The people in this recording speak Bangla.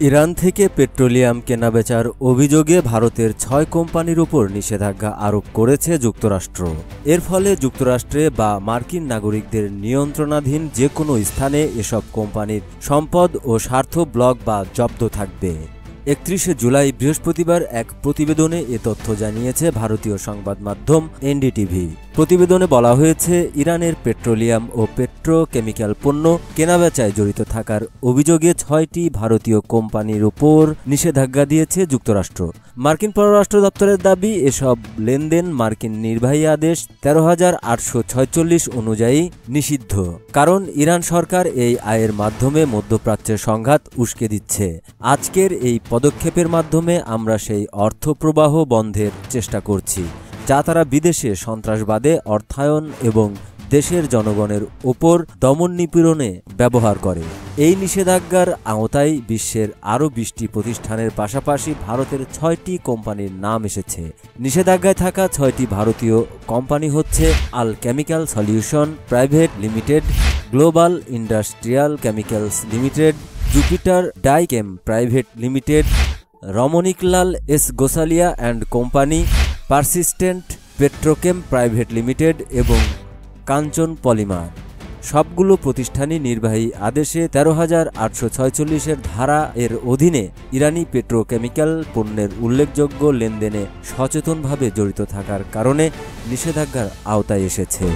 ইরান থেকে পেট্রোলিয়াম কেনাবেচার অভিযোগে ভারতের ৬ কোম্পানির উপর নিষেধাজ্ঞা আরোপ করেছে যুক্তরাষ্ট্র। এর ফলে যুক্তরাষ্ট্রে বা মার্কিন নাগরিকদের নিয়ন্ত্রণাধীন যে কোনো স্থানে এসব কোম্পানির সম্পদ ও স্বার্থ ব্লক বা জব্দ থাকবে। ৩১ জুলাই বৃহস্পতিবার এক প্রতিবেদনে এ তথ্য জানিয়েছে ভারতীয় সংবাদ মাধ্যম এনডিটিভি। প্রতিবেদনে বলা হয়েছে, ইরানের পেট্রোলিয়াম ও পেট্রোকেমিক্যাল পণ্য কেনাবেচায় জড়িত থাকার অভিযোগে ৬টি ভারতীয় কোম্পানির উপর নিষেধাজ্ঞা দিয়েছে যুক্তরাষ্ট্র। মার্কিন পররাষ্ট্র দপ্তরের দাবি, এসব লেনদেন মার্কিন নির্বাহী আদেশ ১৩,৮৪৬ অনুযায়ী নিষিদ্ধ, কারণ ইরান সরকার এই আয়ের মাধ্যমে মধ্যপ্রাচ্যের সংঘাত উস্কে দিচ্ছে। আজকের এই পদক্ষেপের মাধ্যমে আমরা সেই অর্থপ্রবাহ বন্ধের চেষ্টা করছি, যা তারা বিদেশে সন্ত্রাসবাদে অর্থায়ন এবং দেশের জনগণের ওপর দমন নিপীড়নে ব্যবহার করে। এই নিষেধাজ্ঞার আওতায় বিশ্বের আরও ২০টি প্রতিষ্ঠানের পাশাপাশি ভারতের ৬টি কোম্পানির নাম এসেছে। নিষেধাজ্ঞায় থাকা ৬টি ভারতীয় কোম্পানি হচ্ছে আল chemical solution private limited, global industrial chemicals limited, Jupiter Dyechem private limited, Ramaniklal S Gosalia and company, persistent Petrochem private limited এবং কাঞ্চন পলিমার। সবগুলো প্রতিষ্ঠানই নির্বাহী আদেশে ১৩,৮৪৬ ধারা এর অধীনে ইরানি পেট্রোকেমিক্যাল পণ্যের উল্লেখযোগ্য লেনদেনে সচেতনভাবে জড়িত থাকার কারণে নিষেধাজ্ঞার আওতায় এসেছে।